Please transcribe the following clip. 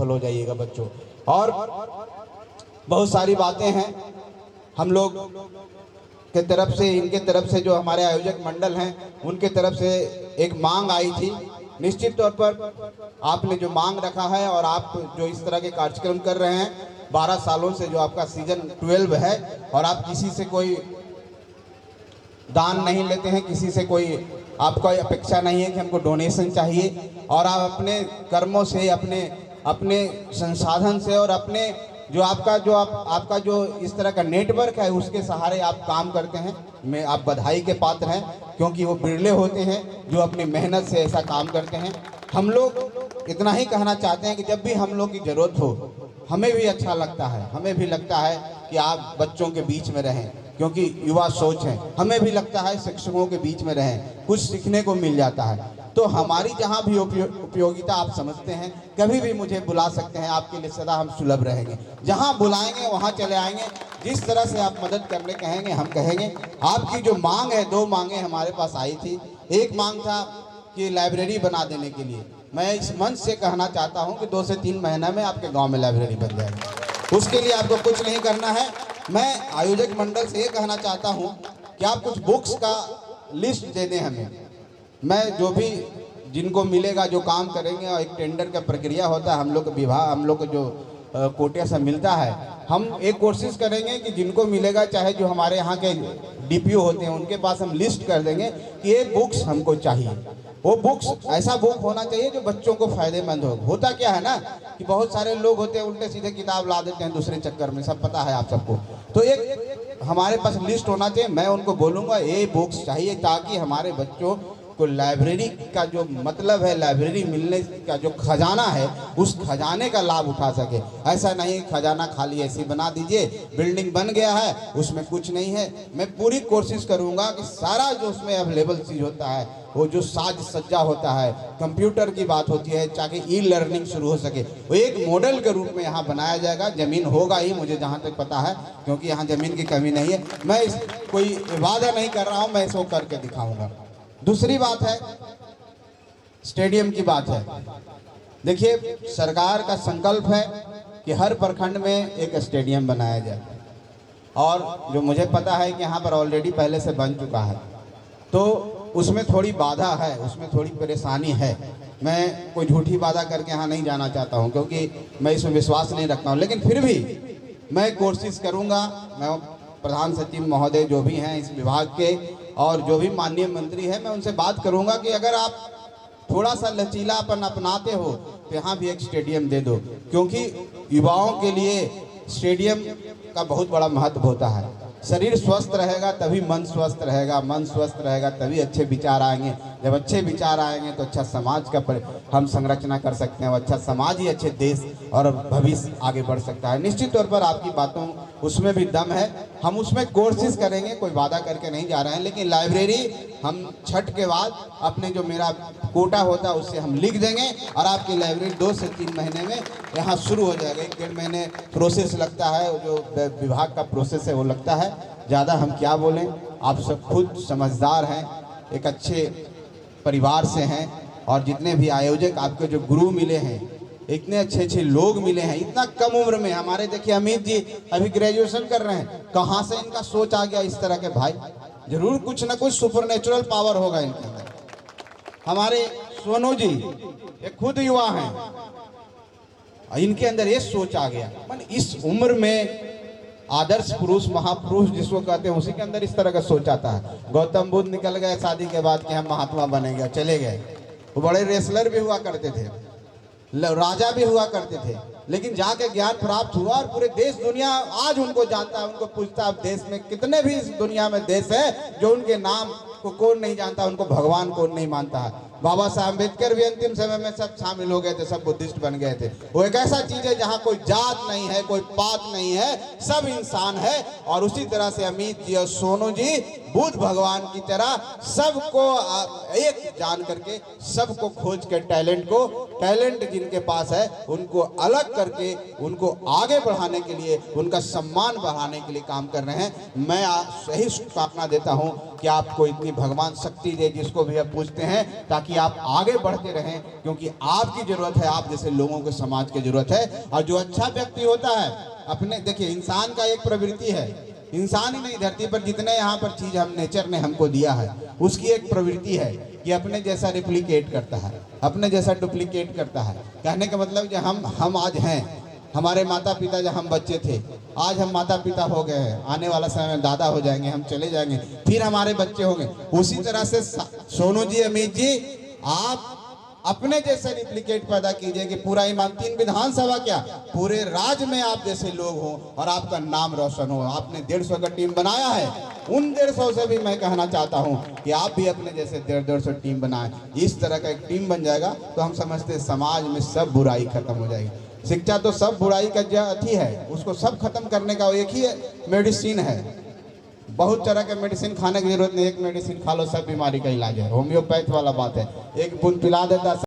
सफल हो जाइएगा बच्चों। और बहुत सारी बातें हैं हम लोग के तरफ से, इनके तरफ से, जो हमारे आयोजक मंडल हैं उनके तरफ से एक मांग आई थी। निश्चित तौर पर आपने जो मांग रखा है और आप जो इस तरह के कार्यक्रम कर रहे हैं 12 सालों से, जो आपका सीजन 12 है, और आप किसी से कोई दान नहीं लेते हैं, किसी से कोई आपको अपेक्षा नहीं है कि हमको डोनेशन चाहिए, और आप अपने कर्मों से, अपने संसाधन से और अपने जो आपका जो इस तरह का नेटवर्क है उसके सहारे आप काम करते हैं। मैं आप बधाई के पात्र हैं, क्योंकि वो बिरले होते हैं जो अपनी मेहनत से ऐसा काम करते हैं। हम लोग इतना ही कहना चाहते हैं कि जब भी हम लोग की ज़रूरत हो, हमें भी अच्छा लगता है, हमें भी लगता है कि आप बच्चों के बीच में रहें, क्योंकि युवा सोच है। हमें भी लगता है शिक्षकों के बीच में रहें, कुछ सीखने को मिल जाता है। तो हमारी जहाँ भी उपयोगिता आप समझते हैं, कभी भी मुझे बुला सकते हैं, आपके लिए सदा हम सुलभ रहेंगे। जहाँ बुलाएंगे वहाँ चले आएंगे, जिस तरह से आप मदद करने कहेंगे हम कहेंगे। आपकी जो मांग है, 2 मांगें हमारे पास आई थी। एक मांग था कि लाइब्रेरी बना देने के लिए। मैं इस मंच से कहना चाहता हूँ कि 2 से 3 महीना में आपके गाँव में लाइब्रेरी बन जाएगी। उसके लिए आपको कुछ नहीं करना है। मैं आयोजक मंडल से ये कहना चाहता हूँ कि आप कुछ बुक्स का लिस्ट दे दें हमें। मैं जो भी जिनको मिलेगा, जो काम करेंगे, और एक टेंडर का प्रक्रिया होता है, हम लोग विभाग, हम लोग को जो कोटे से मिलता है, हम एक कोशिश करेंगे कि जिनको मिलेगा, चाहे जो हमारे यहाँ के डीपीओ होते हैं उनके पास हम लिस्ट कर देंगे कि ये बुक्स हमको चाहिए। वो बुक्स ऐसा बुक होना चाहिए जो बच्चों को फायदेमंद हो। होता क्या है ना कि बहुत सारे लोग होते हैं उल्टे सीधे किताब ला देते हैं दूसरे चक्कर में, सब पता है आप सबको। तो एक हमारे पास लिस्ट होना चाहिए। मैं उनको बोलूँगा ये बुक्स चाहिए, ताकि हमारे बच्चों को लाइब्रेरी का जो मतलब है, लाइब्रेरी मिलने का जो खजाना है, उस खजाने का लाभ उठा सके। ऐसा नहीं खजाना खाली ऐसी बना दीजिए, बिल्डिंग बन गया है उसमें कुछ नहीं है। मैं पूरी कोशिश करूंगा कि सारा जो उसमें अवेलेबल चीज़ होता है, वो जो साज सज्जा होता है, कंप्यूटर की बात होती है, ताकि ई लर्निंग शुरू हो सके, वो एक मॉडल के रूप में यहाँ बनाया जाएगा। ज़मीन होगा ही, मुझे जहाँ तक पता है, क्योंकि यहाँ ज़मीन की कमी नहीं है। मैं कोई वादा नहीं कर रहा हूँ, मैं इसको करके दिखाऊँगा। दूसरी बात है, स्टेडियम की बात है। देखिए, सरकार का संकल्प है कि हर प्रखंड में एक स्टेडियम बनाया जाए, और जो मुझे पता है कि यहाँ पर ऑलरेडी पहले से बन चुका है, तो उसमें थोड़ी बाधा है, उसमें थोड़ी परेशानी है। मैं कोई झूठी बाधा करके यहाँ नहीं जाना चाहता हूँ, क्योंकि मैं इसमें विश्वास नहीं रखता हूँ, लेकिन फिर भी मैं कोशिश करूँगा। मैं प्रधान सचिव महोदय जो भी हैं इस विभाग के, और जो भी माननीय मंत्री हैं, मैं उनसे बात करूंगा कि अगर आप थोड़ा सा लचीलापन अपनाते हो तो यहाँ भी एक स्टेडियम दे दो, क्योंकि युवाओं के लिए स्टेडियम का बहुत बड़ा महत्व होता है। शरीर स्वस्थ रहेगा तभी मन स्वस्थ रहेगा, मन स्वस्थ रहेगा तभी अच्छे विचार आएंगे। जब अच्छे विचार आएंगे तो अच्छा समाज का हम संरचना कर सकते हैं, और अच्छा समाज ही अच्छे देश और भविष्य आगे बढ़ सकता है। निश्चित तौर पर आपकी बातों उसमें भी दम है, हम उसमें कोशिश करेंगे, कोई वादा करके नहीं जा रहे हैं। लेकिन लाइब्रेरी हम छठ के बाद अपने जो मेरा कोटा होता है उससे हम लिख देंगे, और आपकी लाइब्रेरी 2 से 3 महीने में यहाँ शुरू हो जाएगा। 1-1.5 महीने प्रोसेस लगता है, जो विभाग का प्रोसेस है वो लगता है। ज़्यादा हम क्या बोलें, आप सब खुद समझदार हैं, एक अच्छे परिवार से हैं, और जितने भी आयोजक आपके जो गुरु मिले हैं, इतने अच्छे लोग मिले हैं इतना कम उम्र में। हमारे देखिए अमित जी अभी ग्रेजुएशन कर रहे हैं, कहाँ से इनका सोच आ गया इस तरह के? भाई जरूर कुछ ना कुछ सुपरनेचुरल पावर होगा इनके अंदर। हमारे सोनू जी ये खुद युवा हैं, इनके अंदर ये सोच आ गया। इस उम्र में आदर्श पुरुष, महापुरुष जिसको कहते हैं, उसी के अंदर इस तरह का सोच आता है। गौतम बुद्ध निकल गए शादी के बाद कि हम महात्मा बनेंगे, चले गए। वो बड़े रेसलर भी हुआ करते थे, राजा भी हुआ करते थे, लेकिन जाके ज्ञान प्राप्त हुआ, और पूरे देश दुनिया आज उनको जानता है, उनको पूछता है देश में कितने भी इस दुनिया में देश है जो उनके नाम को कौन नहीं जानता, उनको भगवान कौन नहीं मानता है। बाबा साहब अम्बेडकर भी अंतिम समय में सब शामिल हो गए थे, सब बुद्धिस्ट बन गए थे। वो एक ऐसा चीज है जहाँ कोई जात नहीं है, कोई पात नहीं है, सब इंसान है। और उसी तरह से अमित जी और सोनू जी बुद्ध भगवान की तरह सबको एक जान करके, सबको खोज के टैलेंट जिनके पास है उनको अलग करके उनको आगे बढ़ाने के लिए, उनका सम्मान बढ़ाने के लिए काम कर रहे हैं। मैं सही शुभकामना देता हूं कि आपको इतनी भगवान शक्ति दे, जिसको भी आप पूछते हैं, ताकि आप आगे बढ़ते रहें, क्योंकि आपकी जरूरत है, आप जैसे लोगों को समाज की जरूरत है। और जो अच्छा व्यक्ति होता है अपने, देखिए इंसान का एक प्रवृत्ति है, इंसान ही नहीं धरती पर जितने यहाँ पर चीज हम नेचर ने हमको दिया है, उसकी एक प्रवृत्ति है कि अपने जैसा रिप्लिकेट करता है, अपने जैसा डुप्लीकेट करता है। कहने का मतलब कि हम आज हैं, हमारे माता पिता जब हम बच्चे थे, आज हम माता पिता हो गए हैं, आने वाला समय में दादा हो जाएंगे, हम चले जाएंगे, फिर हमारे बच्चे होंगे। उसी तरह से सोनू जी, अमित जी, आप अपने जैसे रिप्लिकेट पैदा कीजिए कि पूरा ईमान 3 विधानसभा क्या पूरे राज्य में आप जैसे लोग हों और आपका नाम रोशन हो। आपने 150 का टीम बनाया है, उन 150 से भी मैं कहना चाहता हूं कि आप भी अपने जैसे 150 टीम बनाएं। इस तरह का एक टीम बन जाएगा तो हम समझते हैं समाज में सब बुराई खत्म हो जाएगी। शिक्षा तो सब बुराई का अथी है, उसको सब खत्म करने का एक ही मेडिसिन है। बहुत तरह के मेडिसिन खाने की जरूरत नहीं, एक मेडिसिन खा लो, सब बीमारी का इलाज है। होम्योपैथ वाला बात है, एक बूंद पिला देता